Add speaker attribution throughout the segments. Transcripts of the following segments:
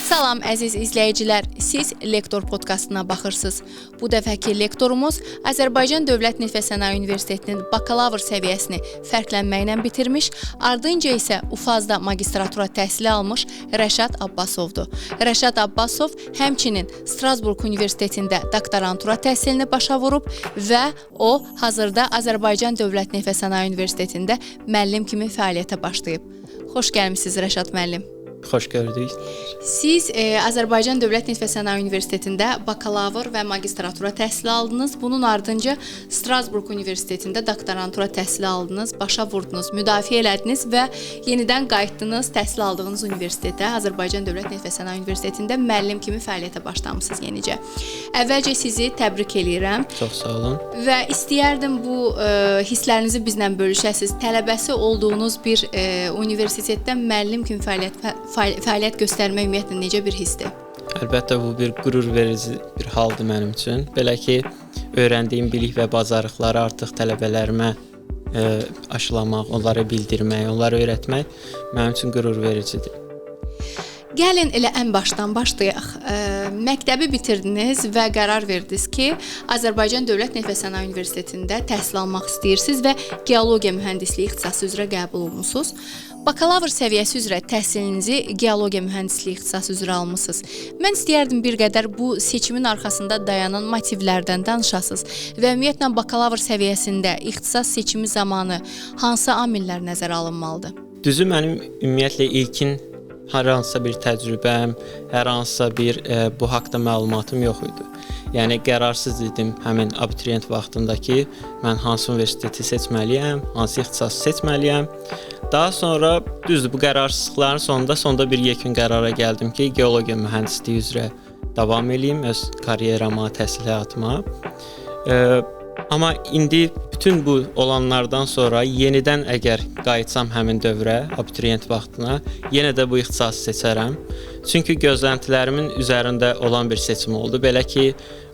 Speaker 1: Salam əziz izləyicilər, siz Lektor podkastına baxırsınız. Bu dəfəki lektorumuz Azərbaycan Dövlət Neft və Sənaye Universitetinin bakalavr səviyyəsini fərqlənməklə bitirmiş, ardınca isə UFAZ-da magistratura təhsili almış Rəşad Abbasovdur. Rəşad Abbasov həmçinin Strasburg Universitetində doktorantura təhsilini başa vurub və o hazırda Azərbaycan Dövlət Neft və Sənaye Universitetində müəllim kimi fəaliyyətə başlayıb. Xoş gəlmisiniz Rəşad müəllim.
Speaker 2: Xoş gördük.
Speaker 1: Siz Azərbaycan Dövlət Neft və Sənaye Universitetində bakalavr və magistratura təhsili aldınız. Bunun ardınca Strasburg Universitetində doktorantura təhsili aldınız, başa vurdunuz, müdafiə elədiniz və yenidən qayıtdınız təhsil aldığınız universitetə, Azərbaycan Dövlət Neft və Sənaye Universitetində müəllim kimi fəaliyyətə başlamısınız yenicə. Əvvəlcə sizi təbrik eləyirəm.
Speaker 2: Çox sağ olun.
Speaker 1: Və istəyərdim bu hisslərinizi bizlə bölüşəsiniz. Tələbəsi olduğunuz bir universitetdə müəllim kimi fəaliyyət göstərmək ümumiyyətlə necə bir hissdir?
Speaker 2: Əlbəttə bu bir qürur verici bir haldır mənim üçün. Belə ki, öyrəndiyim bilik və bacarıqları artıq tələbələrimə aşılamaq, onlara bildirmək, onlara öyrətmək mənim üçün qürur vericidir.
Speaker 1: Gəlin elə ən başdan başlayaq. Məktəbi bitirdiniz və qərar verdiniz ki, Azərbaycan Dövlət Neft və Sənaye Universitetində təhsil almaq istəyirsiniz və geologiya mühəndisliyi ixtisası üzrə qəbul olmusunuz. Bakalavr səviyyəsi üzrə təhsilinizi geologiya mühəndisliyi ixtisası üzrə almısınız. Mən istəyərdim bir qədər bu seçimin arxasında dayanan motivlərdən danışasınız və ümumiyyətlə bakalavr səviyyəsində ixtisas seçimi zamanı hansı amillər nəzərə alınmalıdır?
Speaker 2: Düzü mənim ümumiyyətlə ilkin hər hansısa bir təcrübəm, hər hansısa bir bu haqda məlumatım yox idi. Yəni qərarsız idim həmin abituriyent vaxtında ki, mən hansı universiteti seçməliyəm, hansı ixtisası seçməliyəm. Daha sonra düzdür bu qərarsızlıqların sonunda bir yekun qərara gəldim ki, geologiya mühəndisliyi üzrə davam eləyim öz karyeramə, təhsil həyatıma. Amma indi bütün bu olanlardan sonra yenidən əgər qayıtsam həmin dövrə, abituriyent vaxtına, yenə də bu ixtisası seçərəm. Çünki gözləntilərimin üzərində olan bir seçim oldu. Belə ki,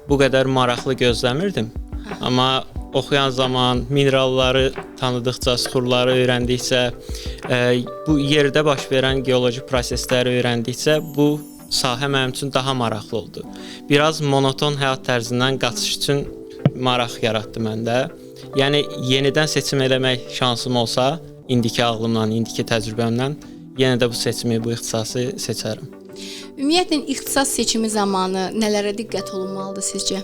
Speaker 2: bu qədər maraqlı gözləmirdim. Amma oxuyan zaman mineralları tanıdıqca, süxurları öyrəndikcə, bu yerdə baş verən geoloji prosesləri öyrəndikcə bu sahə mənim üçün daha maraqlı oldu. Biraz monoton həyat tərzindən qaçış üçün maraq yaratdı məndə. Yəni yenidən seçim eləmək şansım olsa, indiki ağlımla, indiki təcrübəmlə yenə də bu seçimi, bu ixtisası seçərəm.
Speaker 1: Ümumiyyətlə ixtisas seçimi zamanı nələrə diqqət olunmalıdır sizcə?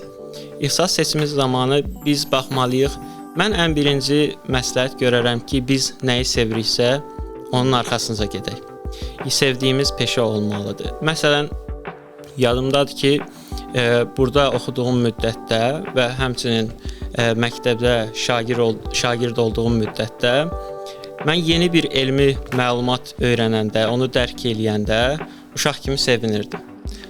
Speaker 2: İxtisas seçimi zamanı biz baxmalıyıq. Mən ən birinci məsləhət görərəm ki, biz nəyi seviriksə, onun arxasınca gedək. Sevdiyimiz peşə olmalıdır. Məsələn, yadımdadır ki, burada oxuduğum müddətdə və həmçinin məktəbdə şagird olduğum müddətdə mən yeni bir elmi məlumat öyrənəndə, onu dərk eləyəndə uşaq kimi sevinirdim.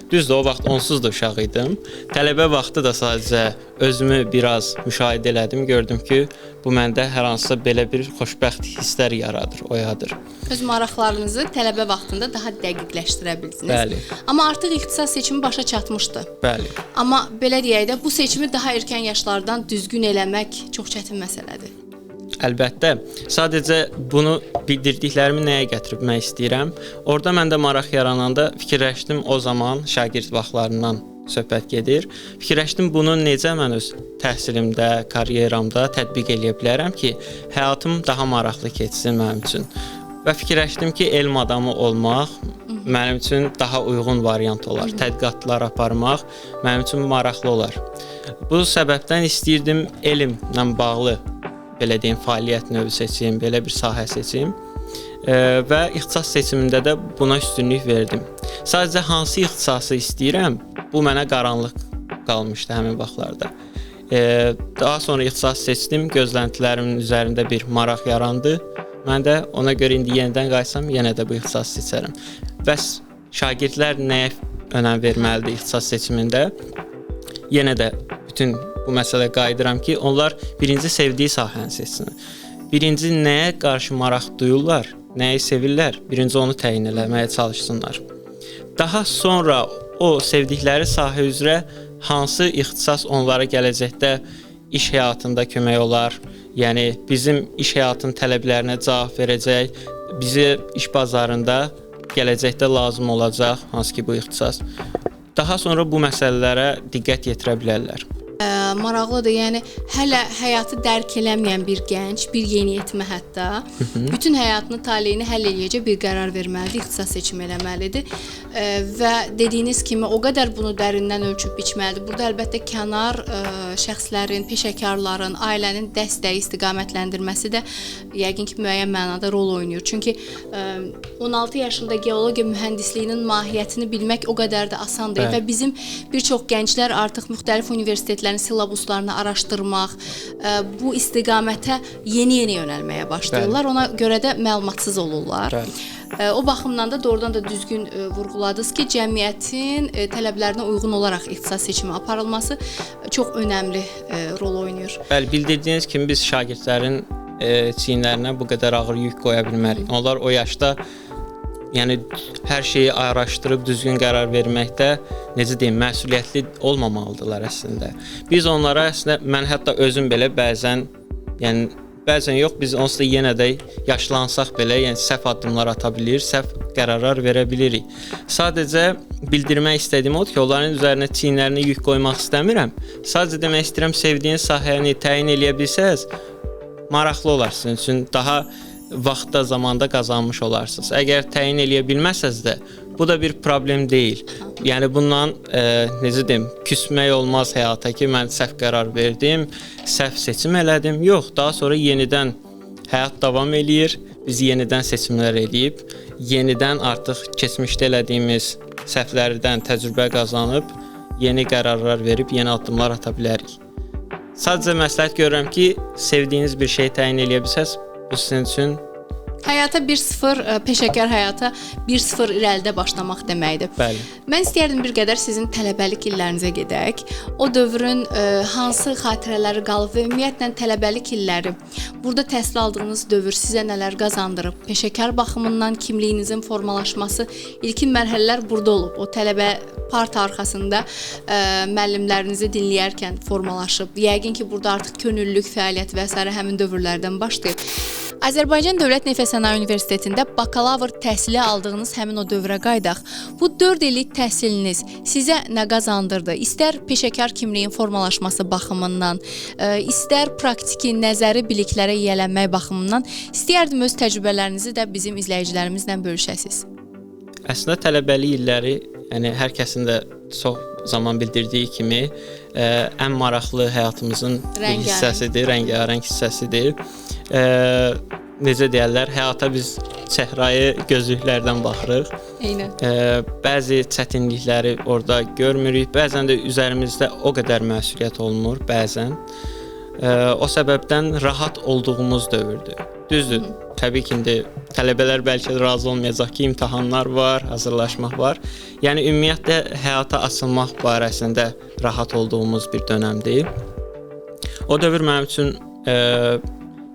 Speaker 2: Düzdür, o vaxt onsuz da uşaq idim. Tələbə vaxtı da sadəcə özümü biraz müşahidə elədim, gördüm ki, bu məndə hər hansısa belə bir xoşbəxt hisslər yaradır, oyadır.
Speaker 1: Öz maraqlarınızı tələbə vaxtında daha dəqiqləşdirə bildiniz.
Speaker 2: Bəli.
Speaker 1: Amma artıq ixtisas seçimi başa çatmışdı.
Speaker 2: Bəli.
Speaker 1: Amma belə deyək də, bu seçimi daha erkən yaşlardan düzgün eləmək çox çətin məsələdir.
Speaker 2: Əlbəttə, sadəcə bunu bildirdiklərimi nəyə gətirmək istəyirəm. Orada məndə maraq yarananda fikirləşdim, o zaman şagird vaxtlarından söhbət gedir. Fikirləşdim bunu necə mən öz təhsilimdə, karyeramda tətbiq eləyə bilərəm ki, həyatım daha maraqlı keçsin mənim üçün. Və fikirləşdim ki, elm adamı olmaq mənim üçün daha uyğun variant olar. Tədqiqatlar aparmaq mənim üçün maraqlı olar. Bu səbəbdən istəyirdim elmlə bağlı belə deyim, fəaliyyət növü seçim, belə bir sahə seçim və ixtisas seçimində də buna üstünlük verdim. Sadəcə hansı ixtisası istəyirəm, bu mənə qaranlıq qalmışdı həmin vaxtlarda. Daha sonra ixtisas seçdim, gözləntilərimin üzərində bir maraq yarandı. Mən də ona görə indi yenidən qaysam, yenə də bu ixtisası seçərəm. Bəs şagirdlər nəyə önəm verməlidir ixtisas seçimində? Yenə də bütün bu məsələyə qayıdıram ki, onlar birinci sevdiyi sahəni seçsin. Birinci nəyə qarşı maraq duyurlar, nəyi sevirlər, birinci onu təyin eləməyə çalışsınlar. Daha sonra o sevdikləri sahə üzrə hansı ixtisas onlara gələcəkdə iş həyatında kömək olar. Yəni bizim iş həyatının tələblərinə cavab verəcək, bizə iş bazarında gələcəkdə lazım olacaq, hansı ki bu ixtisas. Daha sonra bu məsələlərə diqqət yetirə bilərlər.
Speaker 1: Maraqlıdır. Yəni hələ həyatı dərk eləməyən bir gənc, bir yeniyetmə hətta bütün həyatını, taleyini həll eləyəcək bir qərar verməlidir, ixtisas seçimi eləməlidir. Və dediyiniz kimi o qədər bunu dərindən ölçüb biçməlidir. Burada əlbəttə kənar şəxslərin, peşəkarların, ailənin dəstəyi, istiqamətləndirməsi də yəqin ki müəyyən mənada rol oynayır. Çünki 16 yaşında geologiya mühəndisliyinin mahiyyətini bilmək o qədər də asan deyil və bizim bir çox gənclər artıq müxtəlif universitetlərin silabuslarını araşdırmaq, bu istiqamətə yeni-yeni yönəlməyə başlayırlar. Ona görə də məlumatsız olurlar. O baxımdan da doğrudan da düzgün vurğuladınız ki, cəmiyyətin tələblərinə uyğun olaraq ixtisas seçimi aparılması çox önəmli rol oynayır.
Speaker 2: Bəli, bildirdiyiniz kimi biz şagirdlərin çiyinlərinə bu qədər ağır yük qoya bilmərik. Onlar o yaşda yəni hər şeyi araşdırıb düzgün qərar verməkdə, necə deyim, məsuliyyətli olmamalıdırlar əslində. Biz onlara əslində, mən hətta özüm belə bəzən yox, biz onsuz da yenə də yaşlansaq belə, yəni səhv addımlar ata bilir, səhv qərarlar verə bilirik. Sadəcə bildirmək istədiyim odur ki, onların üzərinə çiyinlərinə yük qoymaq istəmirəm. Sadəcə demək istəyirəm, sevdiyiniz sahəni təyin eləyə bilsəz, maraqlı olar sizin üçün, daha vaxtda, zamanda qazanmış olarsınız. Əgər təyin eləyə bilməsəz də, bu da bir problem deyil. Yəni bundan necə deyim, küsmək olmaz həyata ki, mən səhv qərar verdim, səhv seçim elədim. Yox, daha sonra yenidən həyat davam eləyir. Biz yenidən seçimlər eləyib, yenidən artıq keçmişdə elədiyimiz səhvlərdən təcrübə qazanıb, yeni qərarlar verib, yeni addımlar ata bilərik. Sadəcə məsləhət görürəm ki, sevdiyiniz bir şey təyin eləyə bilsəz, bu sizin üçün
Speaker 1: həyata 1-0, peşəkar həyata 1-0 irəlidə başlamaq deməkdir.
Speaker 2: Bəli.
Speaker 1: Mən istəyərdim bir qədər sizin tələbəlik illərinizə gedək. O dövrün hansı xatirələri qalıb və ümumiyyətlə tələbəlik illəri, burada təhsil aldığınız dövr sizə nələr qazandırıb? Peşəkar baxımından kimliyinizin formalaşması ilkin mərhələlər burada olub. O tələbə parta arxasında müəllimlərinizi dinləyərkən formalaşıb. Yəqin ki, burada artıq könüllülük fəaliyyət və s. həmin dövrlərdən başlayıb. Azərbaycan Dövlət Neft və Sənaye Universitetində bakalavr təhsili aldığınız həmin o dövrə qaydaq. Bu 4 illik təhsiliniz sizə nə qazandırdı? İstər peşəkar kimliyin formalaşması baxımından, istər praktiki, nəzəri biliklərə yiyələnmək baxımından, istəyərdim öz təcrübələrinizi də bizim izləyicilərimizlə bölüşəsiniz.
Speaker 2: Əslində tələbəlik illəri, yəni hər kəsin də çox zaman bildirdiyi kimi, ən maraqlı həyatımızın bir hissəsidir, rəngarəng hissəsidir. Necə deyərlər, həyata biz çəhrayı gözlüklərdən baxırıq.
Speaker 1: Eynən.
Speaker 2: Bəzi çətinlikləri orada görmürük, bəzən də üzərimizdə o qədər məsuliyyət olmur, bəzən. O səbəbdən rahat olduğumuz dövrdür. Düzdür, təbii ki, indi tələbələr bəlkə razı olmayacaq ki, imtahanlar var, hazırlaşmaq var. Yəni, ümumiyyətlə, həyata açılmaq barəsində rahat olduğumuz bir dönəmdir. O dövr mənim üçün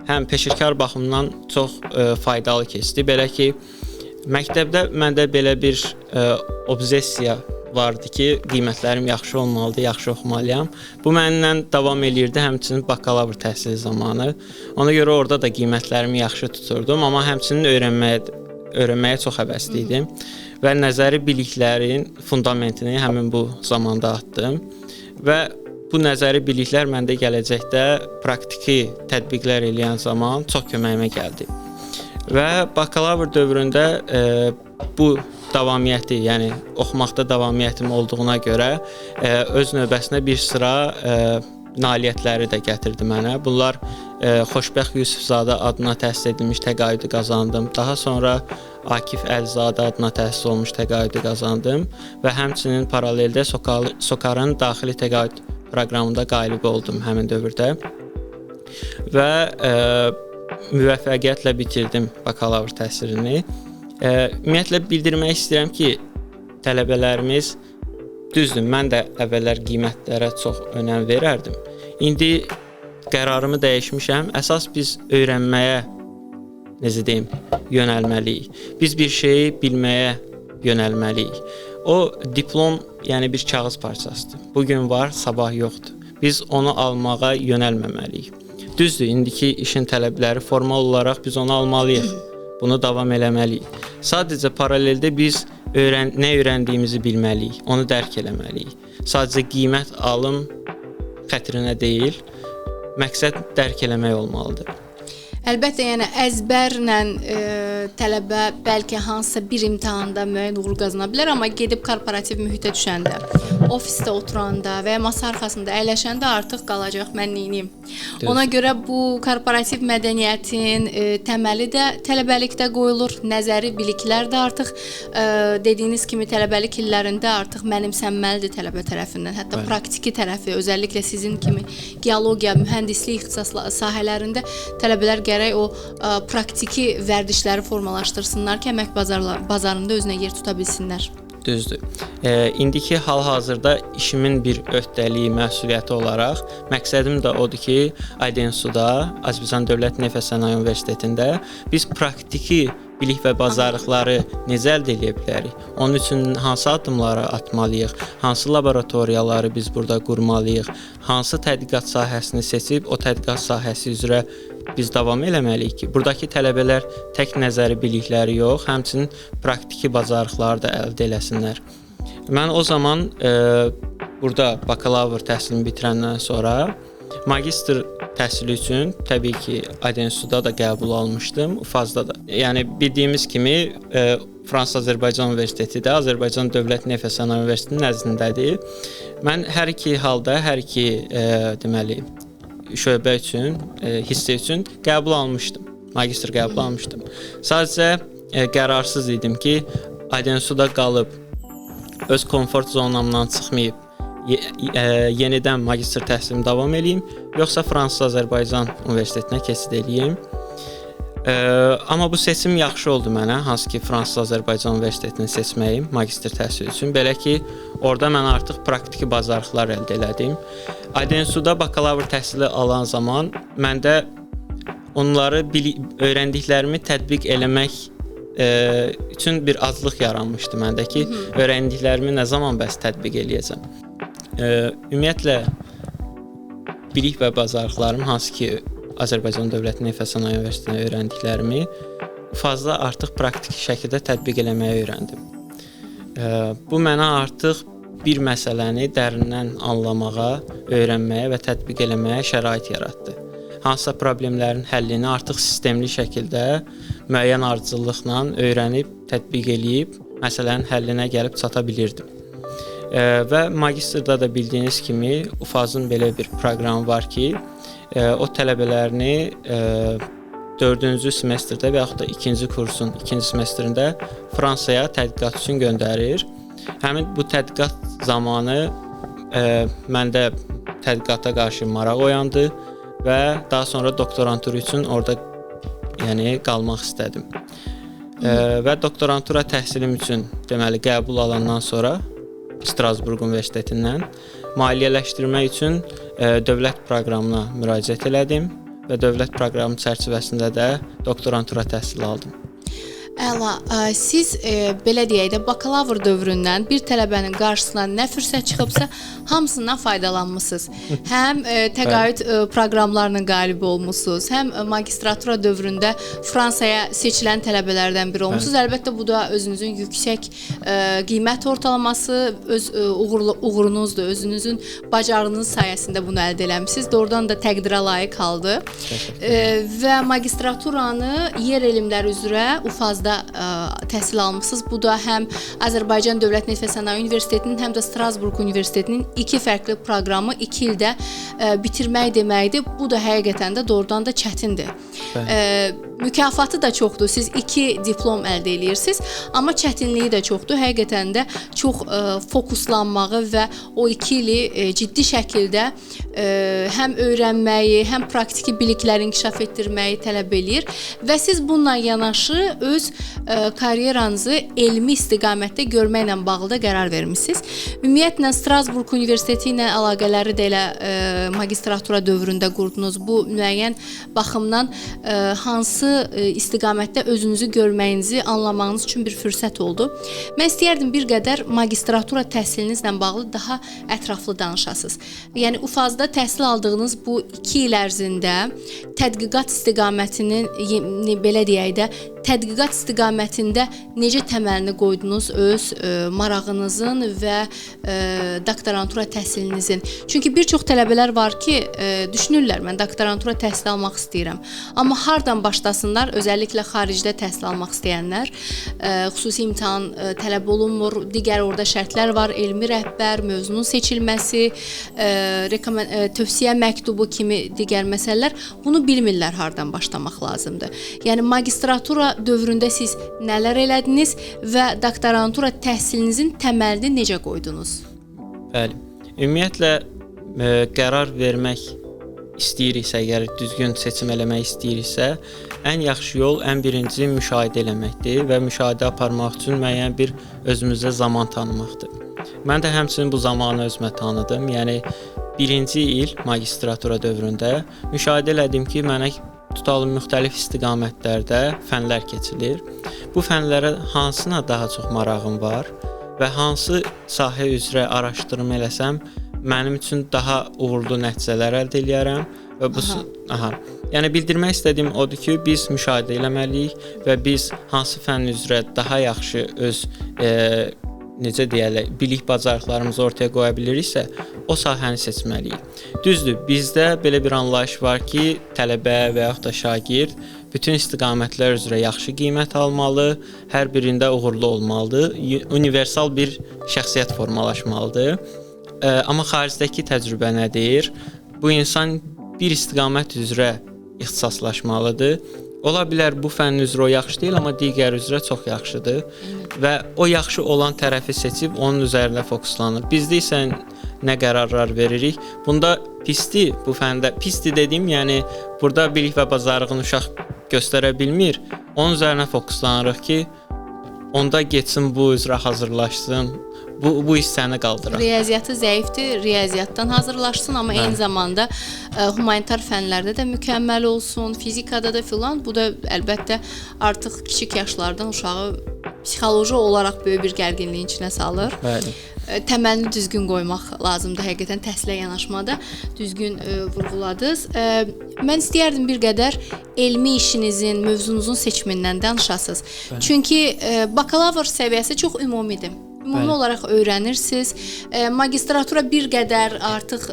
Speaker 2: həm peşəkar baxımdan çox faydalı keçdi. Belə ki, məktəbdə məndə belə bir obsessiya vardı ki, qiymətlərim yaxşı olmalıdır, yaxşı oxumalıyam. Bu mənimlə davam eləyirdi, həmçinin bakalavr təhsili zamanı. Ona görə orada da qiymətlərimi yaxşı tuturdum, amma həmçinin öyrənməyə çox həvəsli idim və nəzəri biliklərin fundamentini həmin bu zamanda atdım və bu nəzəri biliklər məndə gələcəkdə praktiki tətbiqlər eləyən zaman çox köməyimə gəldi. Və bakalavr dövründə bu davamiyyəti, yəni oxumaqda davamiyyətim olduğuna görə öz növbəsində bir sıra nailiyyətləri də gətirdi mənə. Bunlar Xoşbəxt Yusifzadə adına təsis edilmiş təqaüdü qazandım. Daha sonra Akif Əlizadə adına təsis olmuş təqaüdü qazandım və həmçinin paraleldə SOCAR-ın daxili təqaüd proqramında qalib oldum həmin dövrdə və müvəffəqiyyətlə bitirdim bakalavr təhsilini. Ümumiyyətlə bildirmək istəyirəm ki, tələbələrimiz, düzdür, mən də əvvəllər qiymətlərə çox önəm verərdim. İndi qərarımı dəyişmişəm. Əsas biz öyrənməyə, necə deyim, yönəlməliyik. Biz bir şeyi bilməyə yönəlməliyik. O diplom, yəni bir kağız parçasıdır. Bugün var, sabah yoxdur. biz onu almağa yönəlməməliyik. Düzdür, indiki işin tələbləri formal olaraq biz onu almalıyıq. Bunu davam eləməliyik. Sadəcə paraleldə biz nə öyrəndiyimizi bilməliyik, onu dərk eləməliyik. Sadəcə qiymət alım xətrinə deyil, məqsəd dərk eləmək olmalıdır.
Speaker 1: Əlbəttə, yəni əzbərlə tələbə bəlkə hansısa bir imtahanda müəyyən uğur qazana bilər, amma gedib korporativ mühitə düşəndə, ofisdə oturanda və ya masa arxasında əyləşəndə artıq qalacaq mən neyniyim. Ona görə bu korporativ mədəniyyətin təməli də tələbəlikdə qoyulur, nəzəri biliklər də artıq dediyiniz kimi tələbəlik illərində artıq mənimsənməlidir tələbə tərəfindən. Hətta praktiki tərəfi, özəlliklə sizin kimi geologiya, mühəndislik ixtisaslı sahələrində tələbələr gərək o praktiki vərdişləri formalaşdırsınlar ki, əmək bazarında özünə yer tuta bilsinlər.
Speaker 2: Düzdür. İndiki hal-hazırda işimin bir öhdəliyi, məsuliyyəti olaraq məqsədim də odur ki, ADNSU-da, Azərbaycan Dövlət Neft və Sənaye Universitetində biz praktiki bilik və bacarıqları necə əldə edə bilərik? Onun üçün hansı addımları atmalıyıq? Hansı laboratoriyaları biz burada qurmalıyıq? Hansı tədqiqat sahəsini seçib o tədqiqat sahəsi üzrə biz davam eləməliyik ki, buradakı tələbələr tək nəzəri bilikləri yox, həmçinin praktiki bacarıqları da əldə eləsinlər. Mən o zaman burada bakalavr təhsilini bitirəndən sonra magistr təhsili üçün təbii ki, ADNSU-da da qəbul almışdım, UFAZ-da da. Yəni bildiyimiz kimi Fransa-Azərbaycan Universiteti də Azərbaycan Dövlət Neft və Sənaye Universitetinin nəzdindədir. Mən hər iki halda, hər iki deməli şöbə üçün, hissə üçün qəbul almışdım. Magistr qəbul almışdım. Sadəcə qərarsız idim ki, ADNSU-da qalıb öz komfort zonamdan çıxmayıb yenidən magistr təhsilimi davam edeyim, yoxsa Fransa-Azərbaycan Universitetinə keçid edeyim. Amma bu seçim yaxşı oldu mənə, hansı ki Fransa-Azərbaycan Universitetini seçməyim magistr təhsili üçün. Belə ki, orada mən artıq praktiki bacarıqlar əldə elədim. ADNSU-da bakalavr təhsili alan zaman məndə onları öyrəndiklərimi tətbiq eləmək üçün bir aclıq yaranmışdı məndə ki, öyrəndiklərimi nə zaman bəs tətbiq eləyəcəm. Ümumiyyətlə, bilik və bacarıqlarım, hansı ki Azərbaycan Dövlət Neft və Sənaye Universitetində öyrəndiklərimi fazla artıq praktiki şəkildə tətbiq eləməyi öyrəndim. Bu mənə artıq bir məsələni dərindən anlamağa, öyrənməyə və tətbiq eləməyə şərait yaratdı. Hansısa problemlərin həllini artıq sistemli şəkildə müəyyən ardıcıllıqla öyrənib, tətbiq eləyib, məsələnin həllinə gəlib çata bilirdim. Və magistrda da bildiyiniz kimi UFAZ-ın belə bir proqramı var ki, o tələbələrini 4-cü semestrdə və yaxud da 2-ci kursun 2-ci semestrində Fransaya tədqiqat üçün göndərir. Həmin bu tədqiqat zamanı məndə tədqiqata qarşı maraq oyandı və daha sonra doktorantur üçün orada qalmaq istədim. Və doktorantura təhsilim üçün deməli qəbul alandan sonra Strasburq Universitetindən maliyyələşdirmə üçün dövlət proqramına müraciət elədim və dövlət proqramı çərçivəsində də doktorantura təhsili aldım.
Speaker 1: Əla, siz belə deyək də bakalavr dövründən bir tələbənin qarşısına nə fürsət çıxıbsa, hamısından faydalanmısınız. Həm təqaüd proqramlarının qalibi olmusunuz, həm magistratura dövründə Fransaya seçilən tələbələrdən biri olmusunuz. Əlbəttə, bu da özünüzün yüksək qiymət ortalaması, öz uğurunuzdur, özünüzün bacarığınız sayəsində bunu əldə eləmisiniz. Doğrudan da təqdirə layiq haldı. Və magistraturanı yer elmləri üzrə UFAZ-da təhsil almısınız. Bu da həm Azərbaycan Dövlət Neft və Sənaye Universitetinin, həm də Strasburq Universitetinin iki fərqli proqramı 2 ildə bitirmək deməkdir. Bu da həqiqətən də doğrudan da çətindir. Mükafatı da çoxdur. Siz 2 diplom əldə edirsiniz, amma çətinliyi də çoxdur. Həqiqətən də çox fokuslanmağı və o 2 ili ciddi şəkildə həm öyrənməyi, həm praktiki bilikləri inkişaf etdirməyi tələb eləyir və siz bununla yanaşı öz karyeranızı elmi istiqamətdə görməklə bağlı da qərar vermisiniz. Ümumiyyətlə Strasburg Universiteti ilə əlaqələri də elə magistratura dövründə qurdunuz. Bu müəyyən baxımdan hansı istiqamətdə özünüzü görməyinizi anlamağınız üçün bir fürsət oldu. Mən istəyərdim bir qədər magistratura təhsilinizlə bağlı daha ətraflı danışasınız. Yəni UFAZ-da təhsil aldığınız bu 2 il ərzində tədqiqat istiqamətinin, belə deyək də, tədqiqat istiqamətində necə təməlini qoydunuz öz marağınızın və doktorantura təhsilinizin? Çünki bir çox tələbələr var ki, düşünürlər, mən doktorantura təhsil almaq istəyirəm. Amma hardan başlasınlar? Özəlliklə xaricdə təhsil almaq istəyənlər. Xüsusi imtahan tələb olunmur, digər orada şərtlər var, elmi rəhbər, mövzunun seçilməsi, tövsiyə məktubu kimi digər məsələlər. Bunu bilmirlər hardan başlamaq lazımdır. Yəni magistratura dövründə siz nələr elədiniz və doktorantura təhsilinizin təməlini necə qoydunuz?
Speaker 2: Bəli. Ümumiyyətlə qərar vermək istəyiriksə, əgər düzgün seçim eləmək istəyiriksə, ən yaxşı yol ən birinci müşahidə eləməkdir və müşahidə aparmaq üçün müəyyən bir özümüzə zaman tanımaqdır. Mən də həmçinin bu zamanı özümə tanıdım. Yəni 1-ci il magistratura dövründə müşahidə elədim ki, mənə tutalım müxtəlif istiqamətlərdə fənlər keçilir. Bu fənlərə hansına daha çox marağım var və hansı sahə üzrə araşdırma eləsəm mənim üçün daha uğurlu nəticələr əldə edərəm və bu yəni bildirmək istədiyim odur ki, biz müşahidə eləməliyik və biz hansı fənn üzrə daha yaxşı öz necə deyərlər, bilik bacarıqlarımızı ortaya qoya biliriksə, o sahəni seçməliyik. Düzdür, bizdə belə bir anlayış var ki, tələbə və yaxud da şagird bütün istiqamətlər üzrə yaxşı qiymət almalı, hər birində uğurlu olmalıdır, universal bir şəxsiyyət formalaşmalıdır. Amma xaricdəki təcrübə nədir? Bu insan bir istiqamət üzrə ixtisaslaşmalıdır. Ola bilər bu fənn üzrə o yaxşı deyil, amma digər üzrə çox yaxşıdır və o yaxşı olan tərəfi seçib onun üzərində fokuslanır. Bizdə isə nə qərarlar veririk? Bunda pisdir, bu fəndə pisdir dediyim, yəni burada bilik və bacarığını uşaq göstərə bilmir. Onun üzərinə fokuslanırıq ki, onda getsin bu üzrə hazırlaşsın. Bu hissəni qaldırar.
Speaker 1: Riyaziyyatı zəifdir, riyaziyyatdan hazırlaşsın, amma eyni zamanda humanitar fənlərdə də mükəmməl olsun, fizikada da filan. Bu da əlbəttə artıq kiçik yaşlardan uşağı psixoloji olaraq böyük bir gərginliyin içinə salır.
Speaker 2: Bəli.
Speaker 1: Təməlini düzgün qoymaq lazımdır həqiqətən təhsilə yanaşmada. Düzgün vurğuladınız. Mən istəyərdim bir qədər elmi işinizin, mövzunuzun seçimindən danışasınız. Çünki bakalavr səviyyəsi çox ümumidir. Ümumi olaraq öyrənirsiniz. Magistratura bir qədər artıq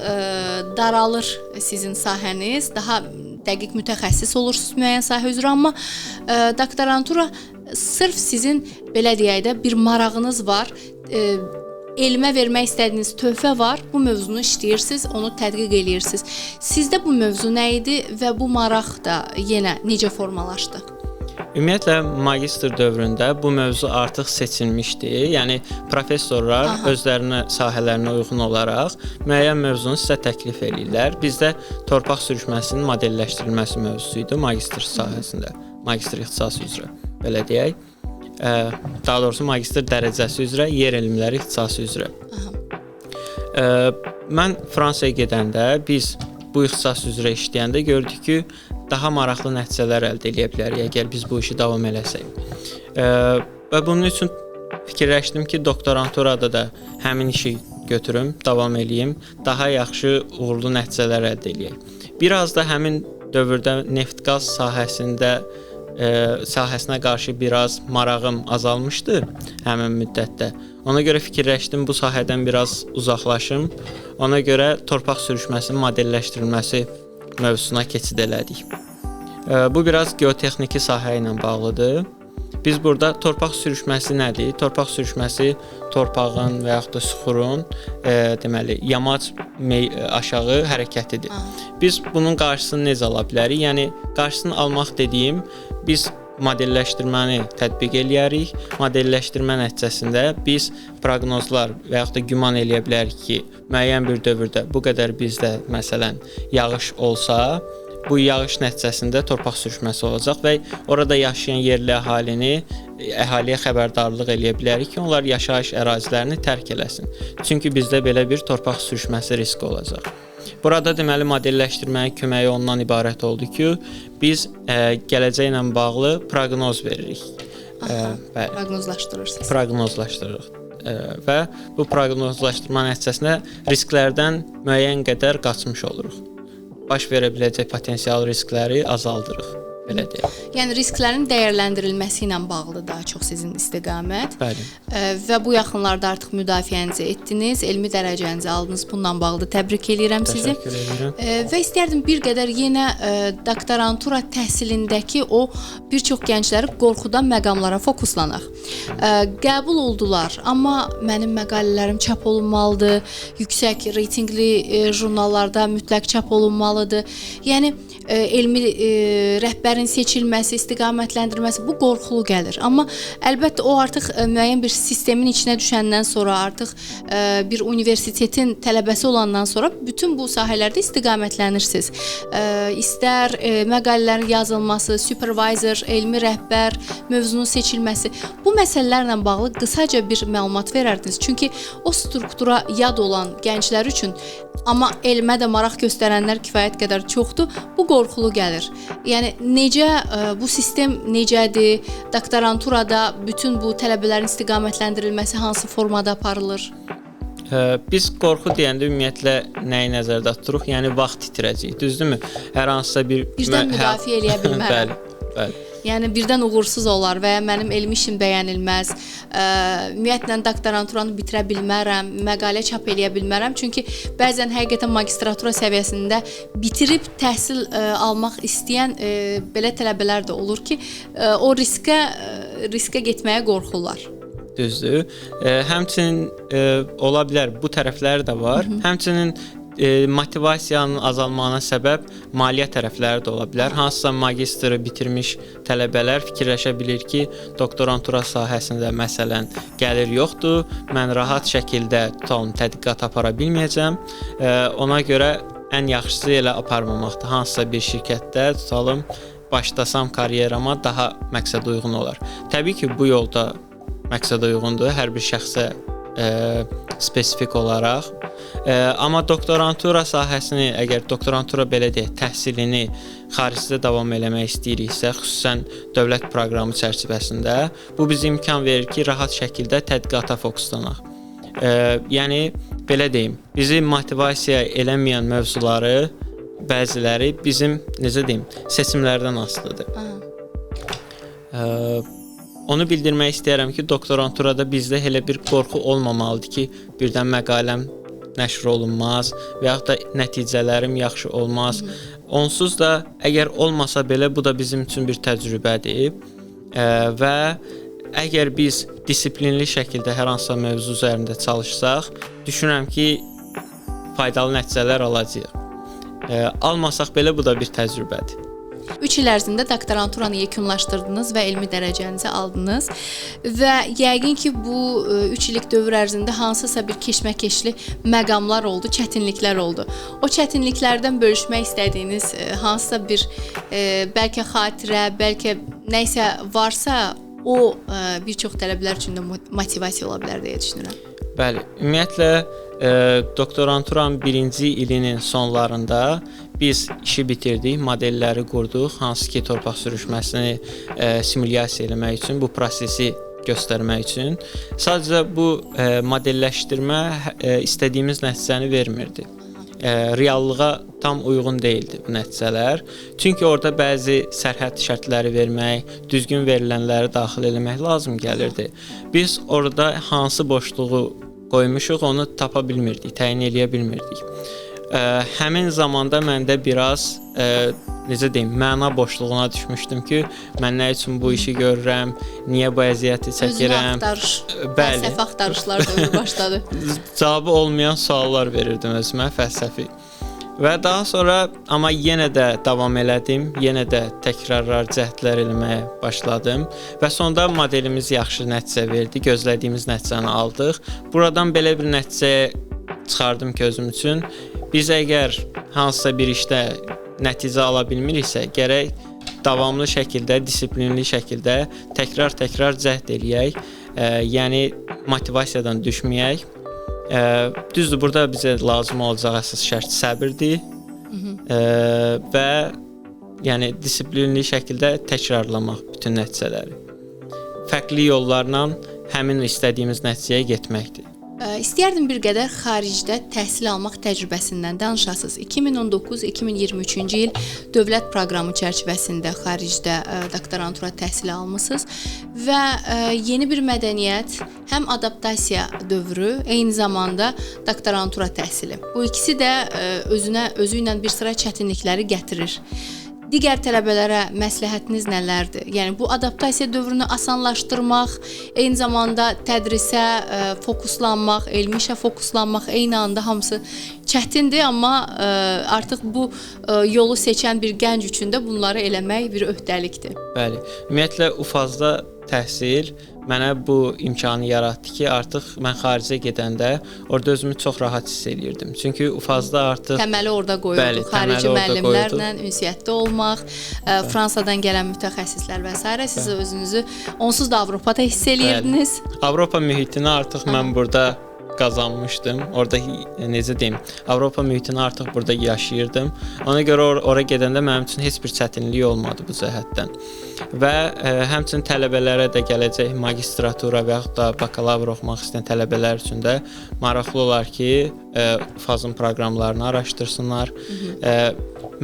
Speaker 1: daralır sizin sahəniz. Daha dəqiq mütəxəssis olursunuz müəyyən sahə üzrə, amma doktorantura sırf sizin belə deyək də bir marağınız var. Elmə vermək istədiyiniz töhfə var. Bu mövzunu işləyirsiniz, onu tədqiq eləyirsiniz. Sizdə bu mövzu nə idi və bu maraq da yenə necə formalaşdı?
Speaker 2: Ümumiyyətlə, magistr dövründə bu mövzu artıq seçilmişdi. Yəni, professorlar özlərinə, sahələrinə uyğun olaraq müəyyən mövzunu sizə təklif edirlər. Bizdə torpaq sürüşməsinin modelləşdirilməsi mövzusu idi magistr sahəsində, magistr ixtisası üzrə, belə deyək. Daha doğrusu magistr dərəcəsi üzrə, yer elmləri ixtisası üzrə. Mən Fransaya gedəndə, biz bu ixtisas üzrə işləyəndə gördük ki, daha maraqlı nəticələr əldə edə bilərik, əgər biz bu işi davam eləsək. Və bunun üçün fikirləşdim ki, doktoranturada da həmin işi götürüm, davam eləyim, daha yaxşı, uğurlu nəticələr əldə eləyək. Biraz da həmin dövrdə neft-qaz sahəsinə qarşı biraz marağım azalmışdı həmin müddətdə. Ona görə fikirləşdim, bu sahədən biraz uzaqlaşım. Ona görə torpaq sürüşməsinin modelləşdirilməsi mövzusuna keçid elədik. Bu biraz geotexniki sahə ilə bağlıdır. Biz burada torpaq sürüşməsi nədir? Torpaq sürüşməsi torpağın və yaxud da süxurun deməli yamaç aşağı hərəkətidir. Biz bunun qarşısını necə ala bilərik? Yəni qarşısını almaq dediyim, biz modelləşdirməni tətbiq eləyərik. Modelləşdirmə nəticəsində biz proqnozlar və yaxud da güman eləyə bilərik ki, müəyyən bir dövrdə bu qədər bizdə məsələn yağış olsa bu yağış nəticəsində torpaq sürüşməsi olacaq və orada yaşayan yerli əhaliyə xəbərdarlıq eləyə bilərik ki, onlar yaşayış ərazilərini tərk eləsin. Çünki bizdə belə bir torpaq sürüşməsi riski olacaq. Burada deməli modelləşdirməyin köməyi ondan ibarət oldu ki, biz gələcəklə bağlı proqnoz veririk.
Speaker 1: Bəli. Proqnozlaşdırırsınız.
Speaker 2: Proqnozlaşdırırıq. Və bu proqnozlaşdırma nəticəsində risklərdən müəyyən qədər qaçmış oluruq. Baş verə biləcək potensial riskləri azaldırıq. Belə deyək.
Speaker 1: Yəni risklərin dəyərləndirilməsi ilə bağlıdır daha çox sizin istiqamət.
Speaker 2: Bəli.
Speaker 1: Və bu yaxınlarda artıq müdafiənizi etdiniz, elmi dərəcənizi aldınız. Bununla bağlı təbrik eləyirəm sizi.
Speaker 2: Təşəkkür edirəm.
Speaker 1: Və istərdim bir qədər yenə doktorantura təhsilindəki o bir çox gəncləri qorxudan məqamlara fokuslanaq. Qəbul oldular, amma mənim məqalələrim çap olunmalıdır, yüksək reytinqli jurnallarda mütləq çap olunmalıdır. Yəni elmi rəhbərin seçilməsi, istiqamətləndirməsi bu qorxulu gəlir. Amma əlbəttə o artıq müəyyən bir sistemin içinə düşəndən sonra, artıq bir universitetin tələbəsi olandan sonra bütün bu sahələrdə istiqamətlənirsiz. İstər məqalələrin yazılması, supervisor, elmi rəhbər, mövzunun seçilməsi. Bu məsələlərlə bağlı qısaca bir məlumat verərdiniz. Çünki o struktura yad olan gənclər üçün, amma elmə də maraq göstərənlər kifayət qədər çoxdur, bu qorxulu gəlir. Yəni necə bu sistem necədir? Doktoranturada bütün bu tələbələrin istiqamətləndirilməsi hansı formada aparılır?
Speaker 2: Biz qorxu deyəndə ümumiyyətlə nəyi nəzərdə tuturuq? Yəni vaxt itirəcəyik, düzdürmü? Hər hansısa
Speaker 1: birdən müdafiə eləyə bilmərəm.
Speaker 2: Bəli.
Speaker 1: Yəni birdən uğursuz olar və mənim elmi işim bəyənilməz. Ümumiyyətlə doktoranturanı bitirə bilmərəm, məqalə çap eləyə bilmərəm. Çünki bəzən həqiqətən magistratura səviyyəsində bitirib təhsil almaq istəyən belə tələbələr də olur ki, o riskə getməyə qorxurlar.
Speaker 2: Düzdür. Həmçinin ola bilər bu tərəfləri də var. Həmçinin motivasiyanın azalmağına səbəb maliyyə tərəfləri də ola bilər. Hansısa magistri bitirmiş tələbələr fikirləşə bilir ki, doktorantura sahəsində məsələn gəlir yoxdur, mən rahat şəkildə tutalım tədqiqat apara bilməyəcəm. Ona görə ən yaxşısı elə aparmamaqdır. Hansısa bir şirkətdə tutalım başlasam karyerama daha məqsəd uyğun olar. Təbii ki, bu yolda məqsəd uyğundur hər bir şəxsə spesifik olaraq. Amma doktorantura sahəsini, əgər doktorantura belə deyək, təhsilini xaricdə davam eləmək istəyiriksə, xüsusən dövlət proqramı çərçivəsində, bu bizə imkan verir ki, rahat şəkildə tədqiqata fokuslanaq. Yəni belə deyim, bizi motivasiya eləməyən mövzuları bəziləri bizim necə deyim, seçimlərdən asılıdır. Onu bildirmək istəyirəm ki, doktoranturada bizdə elə bir qorxu olmamalıdır ki, birdən məqaləm nəşr olunmaz və yaxud da nəticələrim yaxşı olmaz. Onsuz da əgər olmasa belə bu da bizim üçün bir təcrübədir və əgər biz disiplinli şəkildə hər hansısa mövzu üzərində çalışsaq, düşünürəm ki, faydalı nəticələr alacağıq. Almasaq belə bu da bir təcrübədir.
Speaker 1: 3 il ərzində doktoranturanı yekunlaşdırdınız və elmi dərəcənizi aldınız və yəqin ki, bu 3 illik dövr ərzində hansısa bir keşməkeşli məqamlar oldu, çətinliklər oldu. O çətinliklərdən bölüşmək istədiyiniz hansısa bir bəlkə xatirə, bəlkə nə isə varsa, o bir çox tələbələr üçün də motivasiya ola bilər deyə düşünürəm.
Speaker 2: Bəli, ümumiyyətlə doktoranturanın 1-ci ilinin sonlarında biz işi bitirdik, modelləri qurduq, hansı ki torpaq sürüşməsini simulyasiya eləmək üçün, bu prosesi göstərmək üçün. Sadəcə bu modelləşdirmə istədiyimiz nəticəni vermirdi. Reallığa tam uyğun deyildi bu nəticələr. Çünki orada bəzi sərhəd şərtləri vermək, düzgün verilənləri daxil eləmək lazım gəlirdi. Biz orada hansı boşluğu qoymuşuq, onu tapa bilmirdik, təyin eləyə bilmirdik. Həmin zamanda məndə biraz necə deyim, məna boşluğuna düşmüşdüm ki, mən nə üçün bu işi görürəm, niyə bu əziyyəti çəkirəm?
Speaker 1: Fəlsəfi axtarışlar dövrü başladı.
Speaker 2: Cavabı olmayan suallar verirdim özümə, fəlsəfi. Və daha sonra amma yenə də davam elədim, yenə də təkrarlar, cəhdlər eləməyə başladım və sonda modelimiz yaxşı nəticə verdi, gözlədiyimiz nəticəni aldıq. Buradan belə bir nəticəyə çıxardım ki, özüm üçün biz əgər hansısa bir işdə nəticə ala bilmiriksə, gərək davamlı şəkildə, disiplinli şəkildə təkrar cəhd eləyək. Yəni motivasiyadan düşməyək. Düzdür, burada bizə lazım olacaq əsas şərt səbirdir. Və yəni disiplinli şəkildə təkrarlamaq bütün nəticələri. Fərqli yollarla həmin istədiyimiz nəticəyə getməkdir.
Speaker 1: İstəyərdim bir qədər xaricdə təhsil almaq təcrübəsindən danışasınız. 2019-2023-cü il dövlət proqramı çərçivəsində xaricdə doktorantura təhsili almısınız və yeni bir mədəniyyət, həm adaptasiya dövrü, eyni zamanda doktorantura təhsili. Bu ikisi də özü ilə bir sıra çətinlikləri gətirir. Digər tələbələrə məsləhətiniz nələrdir? Yəni bu adaptasiya dövrünü asanlaşdırmaq, eyni zamanda tədrisə fokuslanmaq, elmi işə fokuslanmaq eyni anda hamısı çətindir, amma artıq bu yolu seçən bir gənc üçün də bunları eləmək bir öhdəlikdir.
Speaker 2: Bəli. Ümumiyyətlə UFAZ-da təhsil mənə bu imkanı yaratdı ki, artıq mən xaricə gedəndə orada özümü çox rahat hiss eləyirdim. Çünki UFAZ-da artıq
Speaker 1: təməli orada qoyuldu. Xarici müəllimlərlə ünsiyyətdə olmaq, Fransadan gələn mütəxəssislər və s. siz özünüzü onsuz da Avropada hiss eləyirdiniz.
Speaker 2: Avropa mühitini artıq mən burada qazanmışdım. Orada necə deyim, Avropa mühitini artıq burada yaşayırdım. Ona görə ora gedəndə mənim üçün heç bir çətinlik olmadı bu cəhətdən. Və həmçinin tələbələrə də gələcək magistratura və yaxud da bakalavr oxumaq istəyən tələbələr üçün də maraqlı olar ki, UFAZ-ın proqramlarını araşdırsınlar.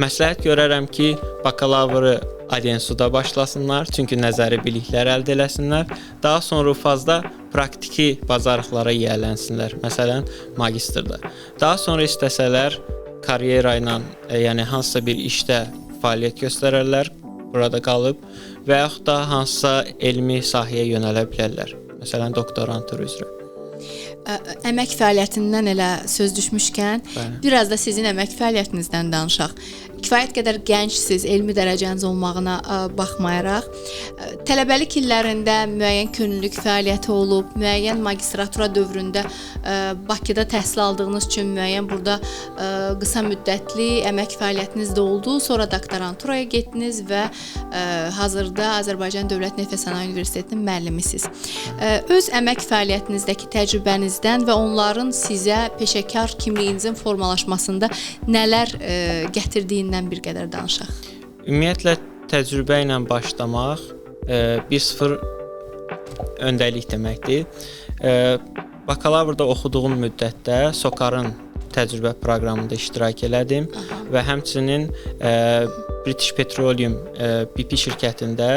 Speaker 2: Məsləhət görərəm ki, bakalavrı Adensuda başlasınlar, çünki nəzəri biliklər əldə eləsinlər. Daha sonra UFAZ-da praktiki bacarıqlara yiyələnsinlər. Məsələn, magistrda. Daha sonra istəsələr karyera ilə, yəni hansısa bir işdə fəaliyyət göstərərlər, burada qalıb və yaxud da hansısa elmi sahəyə yönələ bilərlər. Məsələn, doktorantur üzrə.
Speaker 1: Əmək fəaliyyətindən elə söz düşmüşkən, biraz da sizin əmək fəaliyyətinizdən danışaq. Kifayət qədər gəncsiniz, elmi dərəcəniz olmağına baxmayaraq, tələbəlik illərində müəyyən könüllülük fəaliyyəti olub, müəyyən magistratura dövründə Bakıda təhsil aldığınız üçün müəyyən burada qısa müddətli əmək fəaliyyətiniz də oldu, sonra doktoranturaya getdiniz və hazırda Azərbaycan Dövlət Neft və Sənaye Universitetinin müəllimisiniz. Öz əmək fəaliyyətinizdəki təcrübənizdən və onların sizə peşəkar kimliyinizin formalaşmasında nələr gətirdiyindən bir qədər danışaq.
Speaker 2: Ümumiyyətlə təcrübə ilə başlamaq 1-0 öndəlik deməkdir. Bakalavrda oxuduğum müddətdə SOCAR-ın təcrübə proqramında iştirak elədim və həmçinin British Petroleum BP şirkətində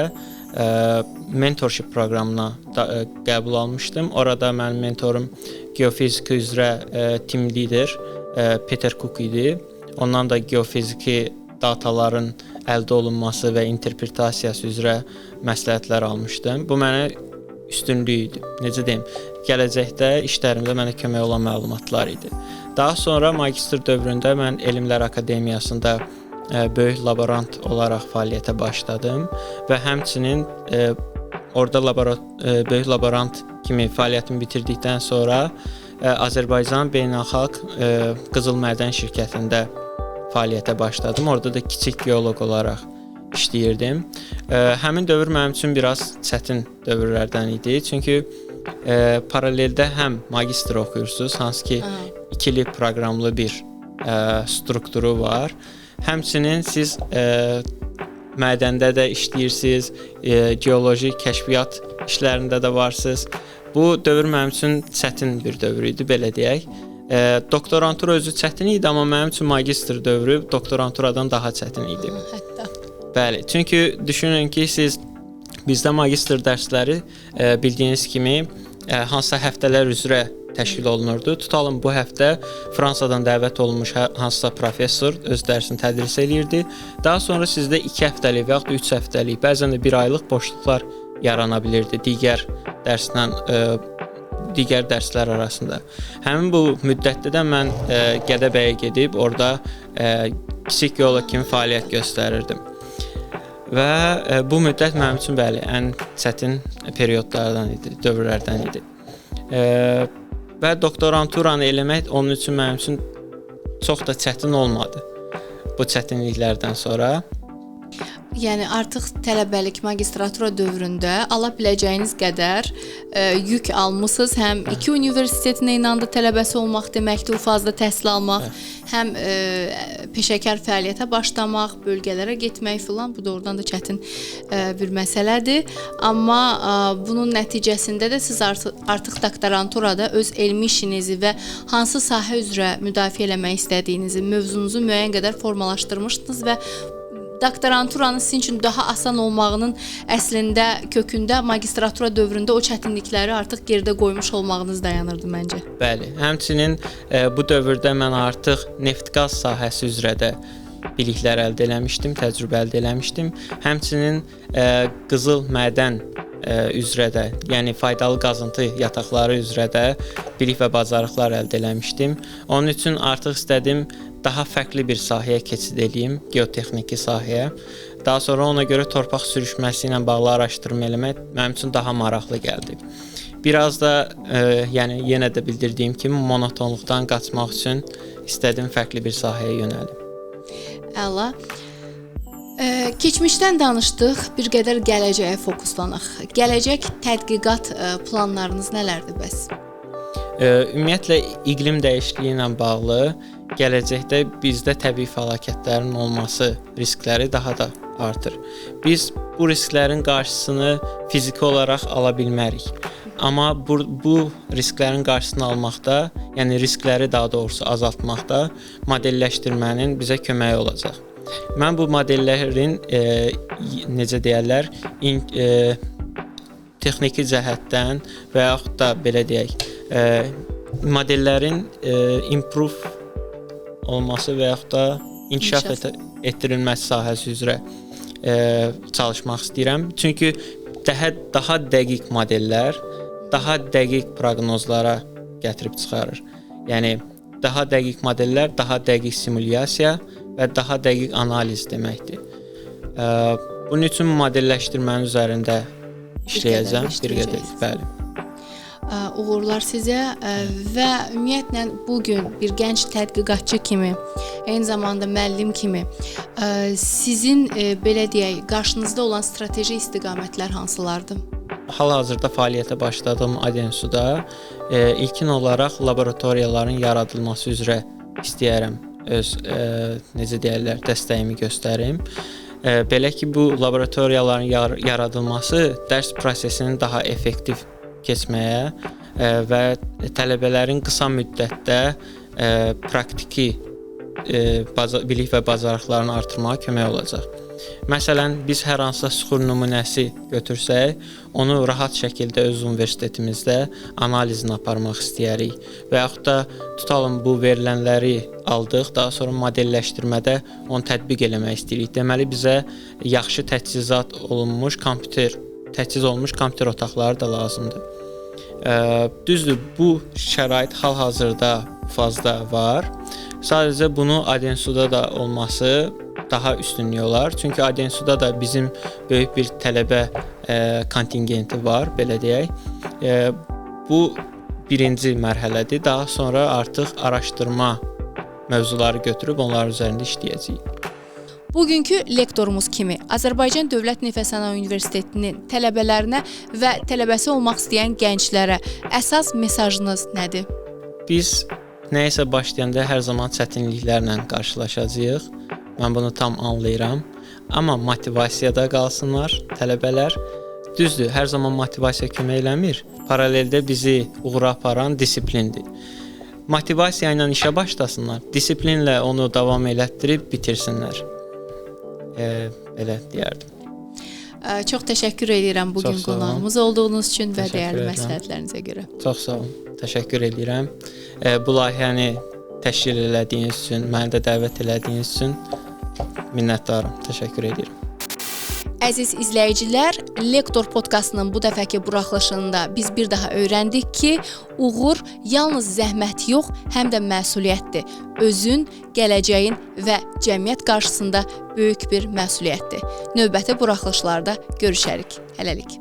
Speaker 2: mentorship proqramına qəbul almışdım. Orada mənim mentorum geofizika üzrə team lider Peter Cook idi. Ondan da geofiziki dataların əldə olunması və interpretasiyası üzrə məsləhətlər almışdım. Bu mənə üstünlük idi. Necə deyim, gələcəkdə işlərimdə mənə kömək olan məlumatlar idi. Daha sonra magistr dövründə mən Elmlər Akademiyasında böyük laborant olaraq fəaliyyətə başladım və həmçinin orada böyük laborant kimi fəaliyyətimi bitirdikdən sonra Azərbaycan Beynəlxalq Qızıl Mədən şirkətində fəaliyyətə başladım. Orada da kiçik geoloq olaraq işləyirdim. Həmin dövr mənim üçün biraz çətin dövrlərdən idi. Çünki paraleldə həm magistr oxuyursunuz, hansı ki ikili proqramlı bir strukturu var. Həmçinin siz mədəndə də işləyirsiniz, geoloji kəşfiyyat işlərində də varsınız. Bu dövr mənim üçün çətin bir dövr idi, belə deyək. Doktorantura özü çətin idi, amma mənim üçün magistr dövrü doktoranturadan daha çətin idi.
Speaker 1: Hətta.
Speaker 2: Bəli, çünki düşünün ki, siz bizdə magistr dərsləri bildiyiniz kimi hansısa həftələr üzrə təşkil olunurdu. Tutalım bu həftə Fransadan dəvət olunmuş hansısa professor öz dərsini tədris eləyirdi. Daha sonra sizdə 2 həftəlik və yaxud da 3 həftəlik, bəzən də 1 aylıq boşluqlar yarana bilirdi digər dərslər arasında. Həmin bu müddətdə də mən Gədəbəyə gedib orada kiçik geoloq kimi fəaliyyət göstərirdim. Və bu müddət mənim üçün bəli, ən çətin periodlardan idi, dövrlərdən idi. Və doktoranturanı eləmək onun üçün mənim üçün çox da çətin olmadı. bu çətinliklərdən sonra.
Speaker 1: Yəni artıq tələbəlik, magistratura dövründə ala biləcəyiniz qədər yük almısınız. Həm iki universitetin eyni anda tələbəsi olmaq deməkdir, o fazda təhsil almaq, həm peşəkar fəaliyyətə başlamaq, bölgələrə getmək filan, bu doğrudan da çətin bir məsələdir. Amma bunun nəticəsində də siz artıq doktoranturada öz elmi işinizi və hansı sahə üzrə müdafiə eləmək istədiyinizi, mövzunuzu müəyyən qədər formalaşdırmışdınız və doktoranturanın sizin üçün daha asan olmağının əslində kökündə magistratura dövründə o çətinlikləri artıq geridə qoymuş olmağınız dayanırdı məncə.
Speaker 2: Bəli, həmçinin bu dövrdə mən artıq neft-qaz sahəsi üzrə də biliklər əldə eləmişdim, təcrübə əldə eləmişdim. Həmçinin qızıl mədən üzrə də, yəni faydalı qazıntı yataqları üzrə də bilik və bacarıqlar əldə eləmişdim. Onun üçün artıq istədim daha fərqli bir sahəyə keçid edeyim, geotexniki sahəyə. Daha sonra ona görə torpaq sürüşməsi ilə bağlı araşdırma eləmək mənim üçün daha maraqlı gəldi. Biraz da yəni yenə də bildirdiyim kimi monotonluqdan qaçmaq üçün istədim fərqli bir sahəyə yönəlim.
Speaker 1: Əla. Keçmişdən danışdıq, bir qədər gələcəyə fokuslanaq. Gələcək tədqiqat planlarınız nələrdir bəs?
Speaker 2: Ümumiyyətlə iqlim dəyişikliyi ilə bağlı gələcəkdə bizdə təbii fəlakətlərin olması riskləri daha da artır. Biz bu risklərin qarşısını fiziki olaraq ala bilmərik. Amma bu risklərin qarşısını almaqda, yəni riskləri daha doğrusu azaltmaqda modelləşdirmənin bizə köməyi olacaq. Mən bu modellərin necə deyirlər, texniki cəhətdən və yaxud da belə deyək, modellərin improve olması və yaxud da inkişaf etdirilməsi sahəsi üzrə çalışmaq istəyirəm. Çünki daha dəqiq modellər daha dəqiq proqnozlara gətirib çıxarır. Yəni daha dəqiq modellər, daha dəqiq simulyasiya və daha dəqiq analiz deməkdir. Bunun üçün modelləşdirmənin üzərində işləyəcəm bir qədər. Bəli.
Speaker 1: Uğurlar sizə və ümumiyyətlə bu gün bir gənc tədqiqatçı kimi, eyni zamanda müəllim kimi sizin belə deyək, qarşınızda olan strateji istiqamətlər hansılardır?
Speaker 2: Hal-hazırda fəaliyyətə başladığım Adensuda ilkin olaraq laboratoriyaların yaradılması üzrə istəyərəm öz necə deyirlər, dəstəyimi göstərim. Belə ki, bu laboratoriyaların yaradılması dərs prosesinin daha effektiv keçməyə və tələbələrin qısa müddətdə praktiki bilik və bacarıqlarını artırmağa kömək olacaq. Məsələn, biz hər hansısa süxur nümunəsi götürsək, onu rahat şəkildə öz universitetimizdə analizini aparmaq istəyirik və yaxud da tutalım bu verilənləri aldıq, daha sonra modelləşdirmədə onu tətbiq eləmək istəyirik. Deməli bizə yaxşı təchizat olunmuş təchiz olunmuş kompüter otaqları da lazımdır. Düzdür, bu şərait hal-hazırda fazla var. Sadəcə bunu Adensuda da olması daha üstünlük olar. Çünki Adensuda da bizim böyük bir tələbə kontingenti var, belə deyək. Bu birinci mərhələdir. Daha sonra artıq araşdırma mövzuları götürüb onların üzərində işləyəcəyik.
Speaker 1: Bugünkü lektorumuz kimi Azərbaycan Dövlət Neft və Sənaye Universitetinin tələbələrinə və tələbəsi olmaq istəyən gənclərə əsas mesajınız nədir?
Speaker 2: Biz nəyisə başlayanda hər zaman çətinliklərlə qarşılaşacağıq. Mən bunu tam anlayıram. Amma motivasiyada qalsınlar tələbələr. Düzdür, hər zaman motivasiya kömək eləmir. Paraleldə bizi uğura aparan disiplindir. Motivasiya ilə işə başlasınlar, disiplinlə onu davam elətdirib bitirsinlər. Belə deyərdim.
Speaker 1: Çox təşəkkür edirəm bugün qonağımız olduğunuz üçün və dəyərli məsləhətlərinizə görə.
Speaker 2: Çox sağ olun. Təşəkkür edirəm. Bu layihəni təşkil elədiyiniz üçün, məni də dəvət elədiyiniz üçün minnətdaram. Təşəkkür edirəm.
Speaker 1: Əziz izləyicilər, Lektor podkastının bu dəfəki buraxılışında biz bir daha öyrəndik ki, uğur yalnız zəhmət yox, həm də məsuliyyətdir. Özün, gələcəyin və cəmiyyət qarşısında böyük bir məsuliyyətdir. Növbəti buraxılışlarda görüşərik. Hələlik.